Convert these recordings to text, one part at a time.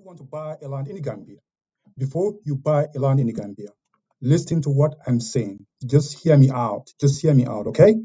want to buy a land in Gambia, before you buy a land in Gambia, listen to what I'm saying. Just hear me out. Just hear me out, okay?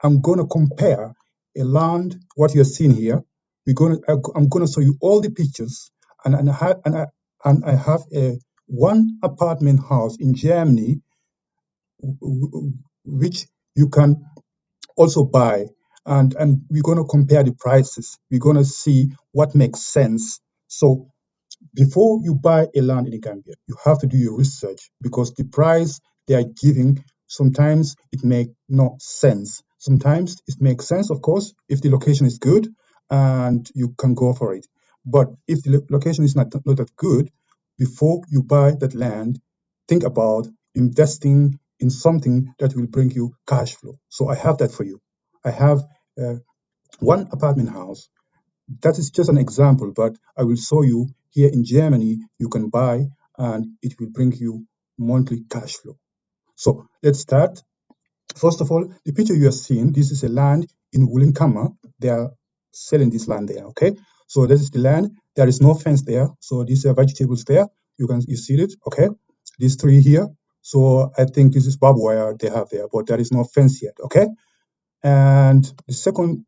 I'm gonna compare a land, what you're seeing here. I'm gonna show you all the pictures, and I have a one apartment house in Germany, which you can also buy, and we're gonna compare the prices. We're gonna see what makes sense. So before you buy a land in Gambia, you have to do your research because the price they are giving sometimes it make no sense. Sometimes it makes sense, of course, if the location is good and you can go for it. But if the location is not that good, before you buy that land, think about investing in something that will bring you cash flow. So I have that for you. I have uh, one apartment house that is just an example, but I will show you here in Germany, you can buy and it will bring you monthly cash flow. So let's start. First of all, the picture you are seeing, this is a land in Wulinkama. They are selling this land there, okay? So this is the land. There is no fence there. So these are vegetables there. You see it, okay? These three here. So I think this is barbed wire they have there, but there is no fence yet, okay? And the second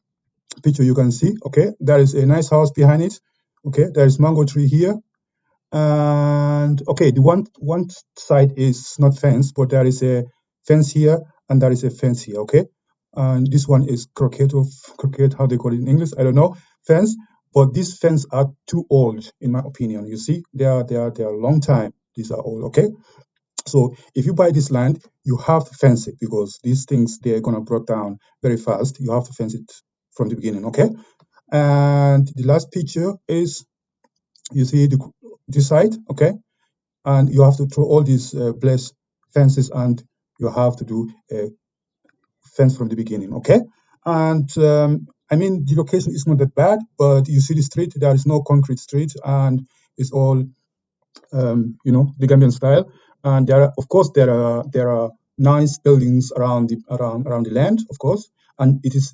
picture you can see, okay, there is a nice house behind it. Okay, there is mango tree here. And okay, the one side is not fence, but there is a fence here and there is a fence here, okay? And this one is croquet, how they call it in English, I don't know, fence. But these fence are too old, in my opinion. You see, they are a long time. These are old, okay? So if you buy this land, you have to fence it because these things they're gonna break down very fast. You have to fence it from the beginning, okay? And the last picture is you see this side, okay? And you have to throw all these blessed fences and you have to do a fence from the beginning, okay? And I mean, the location is not that bad, but you see the street, there is no concrete street and it's all, the Gambian style. And of course, there are nice buildings around the land, of course, and it is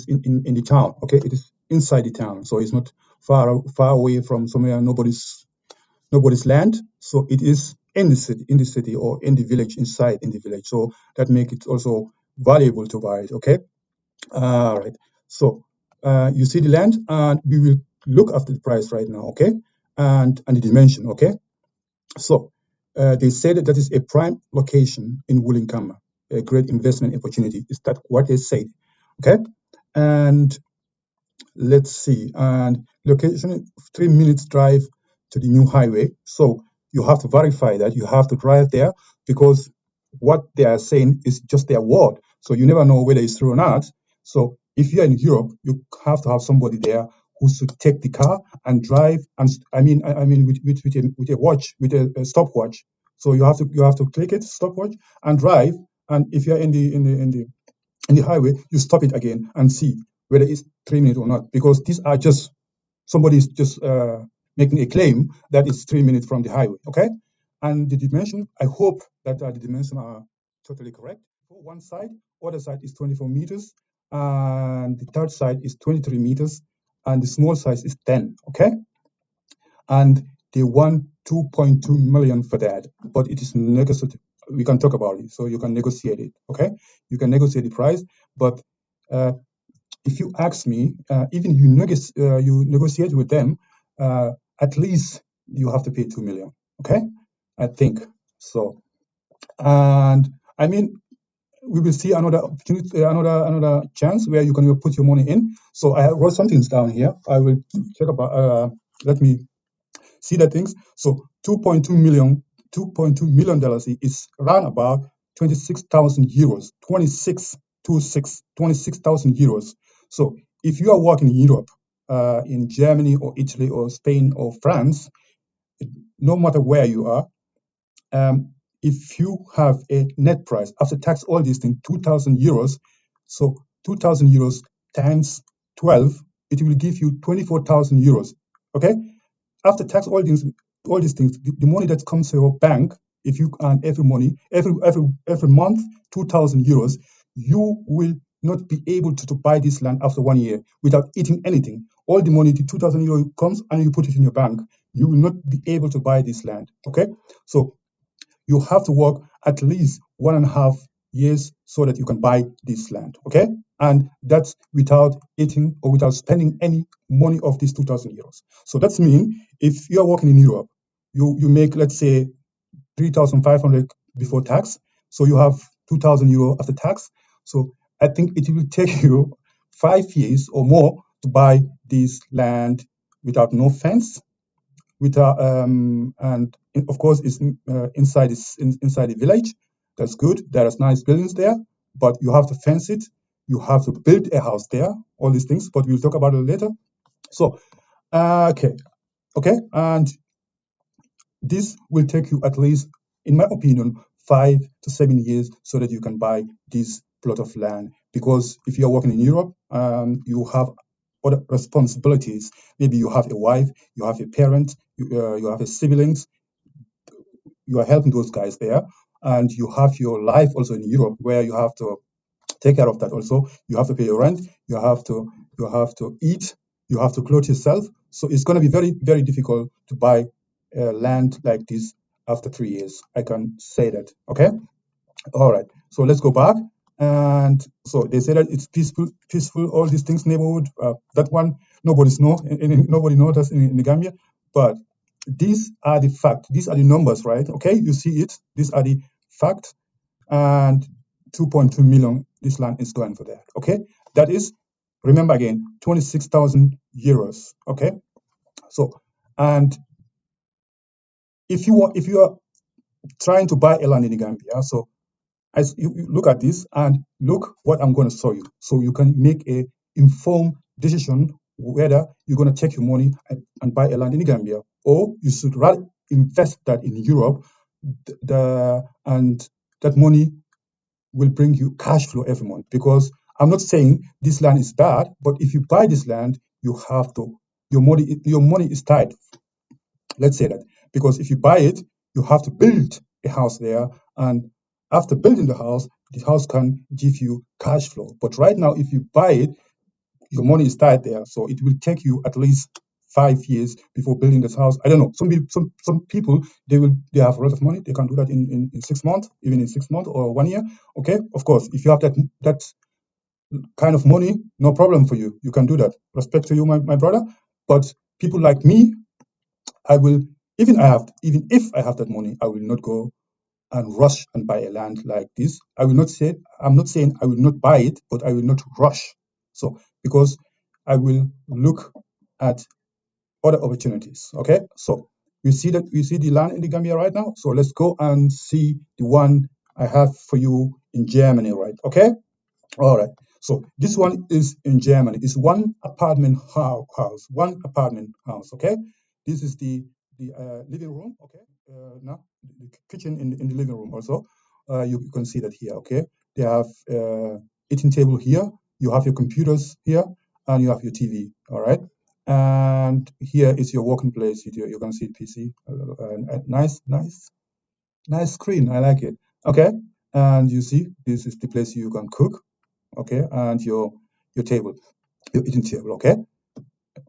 in the town, okay? It is inside the town, so it's not far away from somewhere nobody's land. So it is in the city or in the village, inside in the village. So that make it also valuable to buy it. Okay. All right. So you see the land, and we will look after the price right now. Okay, and the dimension. Okay. So they said that is a prime location in Wulinkama, a great investment opportunity. Is that what they said? Okay. And let's see. And location 3 minutes drive to the new highway. So you have to verify that. You have to drive there because what they are saying is just their word. So you never know whether it's true or not. So if you're in Europe, you have to have somebody there who should take the car and drive. And I mean, with a watch, with a stopwatch. So you have to click it, stopwatch, and drive. And if you're in the highway, you stop it again and see whether it's 3 minutes or not, because these are just somebody's just making a claim that it's 3 minutes from the highway. Okay, and the dimension. I hope that the dimensions are totally correct. For one side, other side is 24 meters, and the third side is 23 meters, and the small size is 10. Okay, and they want 2.2 million for that, but it is negotiable. We can talk about it, so you can negotiate it. Okay, you can negotiate the price, but if you ask me, even you negotiate with them, at least you have to pay 2 million. Okay, I think so. And I mean, we will see another opportunity, another chance where you can put your money in. So I wrote some things down here. I will check about. Let me see the things. So 2.2 million dollars is around about 26,000 euros. 26,000 euros. So if you are working in Europe, in Germany or Italy or Spain or France, no matter where you are, if you have a net price after tax, all these things, 2,000 euros. So 2,000 euros times 12, it will give you 24,000 euros. Okay, after tax, all these things, the money that comes to your bank, if you earn every month 2,000 euros, you will not be able to buy this land after 1 year without eating anything. all the money, the 2,000 euro comes and you put it in your bank, you will not be able to buy this land. Okay, so you have to work at least 1.5 years so that you can buy this land. Okay, and that's without eating or without spending any money of these 2,000 euros. So that's mean if you are working in Europe, you make, let's say, 3,500 before tax, so you have 2,000 euro after tax. So I think it will take you 5 years or more to buy this land without no fence, without and of course it's inside the village. That's good. There is nice buildings there, but you have to fence it. You have to build a house there. All these things, but we'll talk about it later. So okay, and this will take you at least, in my opinion, 5 to 7 years so that you can buy this plot of land. Because if you're working in Europe, you have other responsibilities. Maybe you have a wife, you have a parent, you have a siblings, you are helping those guys there. And you have your life also in Europe where you have to take care of that also. You have to pay your rent, you have to eat, you have to clothe yourself. So it's going to be very, very difficult to buy land like this after 3 years. I can say that. Okay. All right. So let's go back. And so they say that it's peaceful. All these things, neighborhood. That one, nobody knows us in the Gambia. But these are the facts. These are the numbers, right? Okay. You see it. These are the facts. And 2.2 million this land is going for that. Okay, that is, remember again, 26,000 euros. Okay, so, and if you are trying to buy a land in the Gambia, so as you look at this and look what I'm going to show you, so you can make a informed decision whether you're going to take your money and buy a land in the Gambia, or you should rather invest that in Europe. And that money will bring you cash flow every month. Because I'm not saying this land is bad, but if you buy this land, you have to, your money is tied. Let's say that. Because if you buy it, you have to build a house there. And after building the house can give you cash flow. But right now, if you buy it, your money is tied there. So it will take you at least 5 years before building this house. I don't know. Some people they have a lot of money. They can do that in 6 months, even in 6 months or 1 year. Okay, of course, if you have that kind of money, no problem for you. You can do that. Respect to you, my brother. But people like me, I will even if I have that money, I will not go and rush and buy a land like this. I'm not saying I will not buy it, but I will not rush. So because I will look at other opportunities. Okay, so we see the land in the Gambia right now. So let's go and see the one I have for you in Germany, right? Okay, all right. So this one is in Germany. It's one apartment house, one apartment house. Okay, this is the living room. Okay, now the kitchen in the living room also. You can see that here. Okay, they have eating table here. You have your computers here, and you have your TV. All right, and here is your working place. You can see PC. Nice screen. I like it. Okay, and you see this is the place you can cook. Okay, and your table, your eating table. Okay,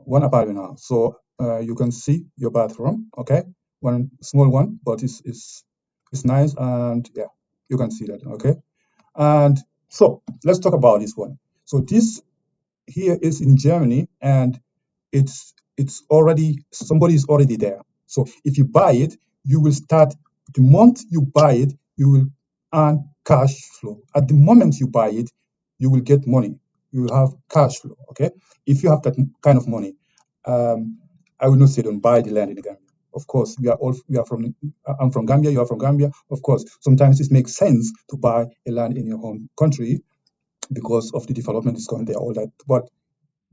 one apartment house. So you can see your bathroom. Okay, one small one, but it's nice, and yeah, you can see that. Okay, and so let's talk about this one. So this here is in Germany, and it's already, somebody is already there. So if you buy it, you will start, the month you buy it, you will earn cash flow. At the moment you buy it, you will get money. You will have cash flow. Okay, if you have that kind of money, I will not say don't buy the land in Gambia. Of course, we are from. I'm from Gambia. You are from Gambia. Of course, sometimes it makes sense to buy a land in your home country because of the development is going there, all that. But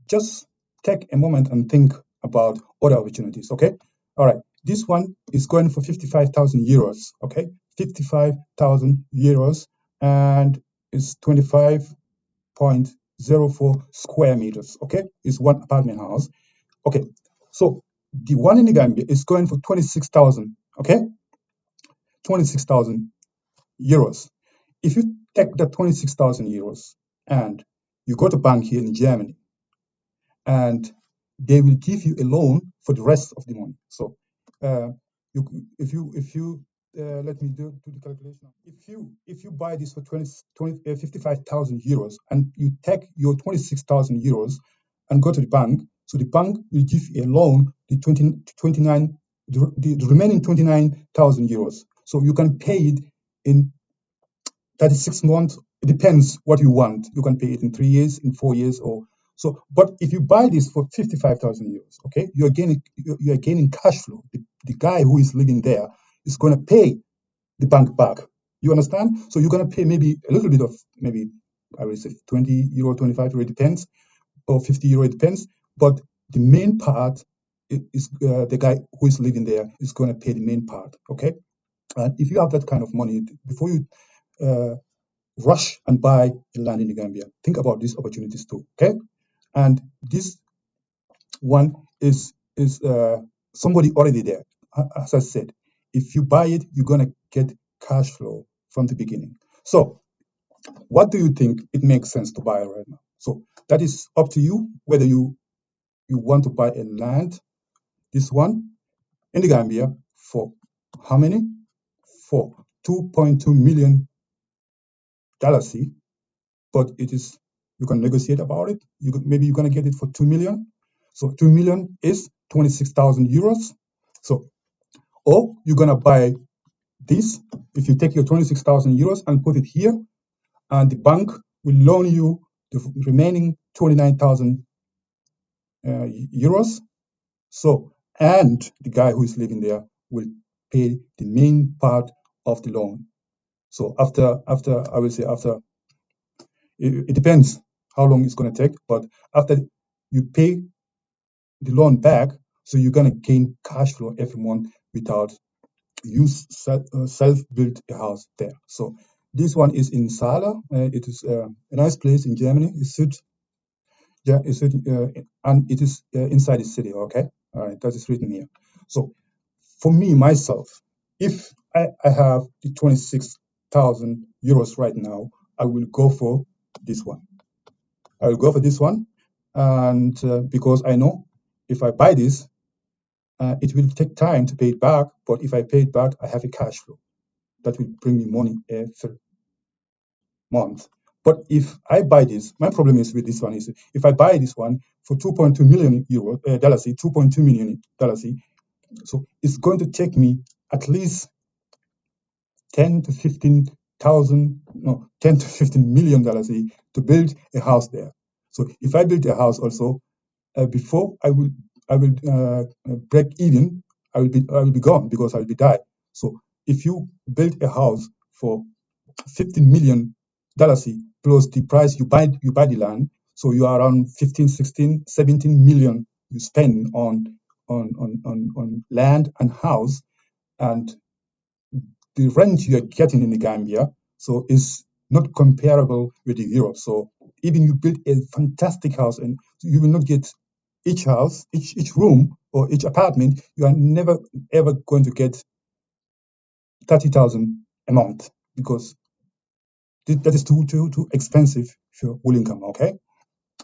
just take a moment and think about other opportunities. Okay. All right. This one is going for 55,000 euros. Okay. 55,000 euros, and it's 25.04 square meters. Okay. It's one apartment house. Okay. So the one in the Gambia is going for 26,000. Okay. 26,000 euros. If you take the 26,000 euros and you go to bank here in Germany, and they will give you a loan for the rest of the money. So if you let me do the calculation. If you buy this for 55,000 euros and you take your 26,000 euros and go to the bank, so the bank will give you a loan, the remaining 29,000 euros. So you can pay it in 36 months. It depends what you want. You can pay it in 3 years, in 4 years, or so. But if you buy this for 55,000 euros, okay, you are gaining cash flow. The guy who is living there is going to pay the bank back. You understand? So you're going to pay maybe a little bit of, maybe I will say 20 euro, 25 euro, it depends, or 50 euro, it depends. But the main part is the guy who is living there is going to pay the main part. Okay. And if you have that kind of money, before you rush and buy land in the Gambia, think about these opportunities too. Okay. And this one is somebody already there. As I said, if you buy it, you're going to get cash flow from the beginning. So what do you think it makes sense to buy right now? So that is up to you, whether you want to buy a land, this one in the Gambia, for how many? For $2.2 million. But it is, you can negotiate about it. Maybe you're going to get it for 2 million. So 2 million is 26,000 euros. So, or you're going to buy this. If you take your 26,000 euros and put it here, and the bank will loan you the remaining 29,000 euros. So, and the guy who is living there will pay the main part of the loan. So after I will say after, it depends how long it's going to take, but after you pay the loan back, so you're going to gain cash flow every month without you self-built a house there. So this one is in Sala. It is a nice place in Germany. And it is inside the city. Okay, all right, that is written here. So for me myself, if I have the 26,000 euros right now, I will go for this one. I will go for this one, and because I know if I buy this, it will take time to pay it back. But if I pay it back, I have a cash flow that will bring me money every month. But if I buy this, my problem is with this one is if I buy this one for 2.2 million euro, $2.2 million, so it's going to take me at least 10 to 15 million dollars to build a house there. So if I build a house also, before I will break even, I will be gone because I will be died. So if you build a house for $15 million plus the price you buy the land, so you are around 15, 16, 17 million you spend on land and house, and the rent you are getting in the Gambia, so is not comparable with the Europe. So even you build a fantastic house, and you will not get each house, each room or each apartment, you are never ever going to get 30,000 a month because that is too expensive for full income. Okay,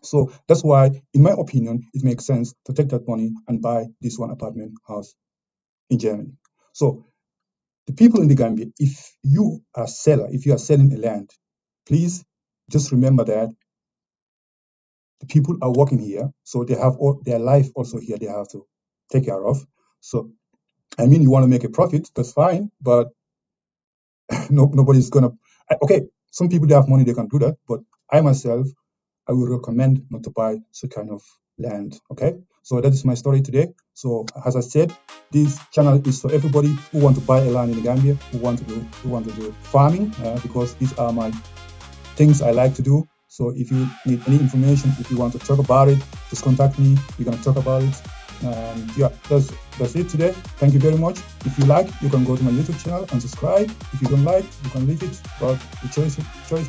so that's why, in my opinion, it makes sense to take that money and buy this one apartment house in Germany. So the people in the Gambia, if you are selling a land, please just remember that the people are working here, so they have all their life also here they have to take care of. So I mean, you want to make a profit, that's fine, but nobody's gonna. Okay, some people, they have money, they can do that, but I myself, I would recommend not to buy such kind of land. Okay, so that is my story today. So as I said, this channel is for everybody who want to buy a land in the Gambia, who want to do farming, because these are my things I like to do. So if you need any information, if you want to talk about it, just contact me. We're gonna talk about it. And yeah, that's it today. Thank you very much. If you like, you can go to my YouTube channel and subscribe. If you don't like, you can leave it, but the choice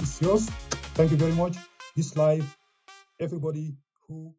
is yours. Thank you very much. This live, everybody who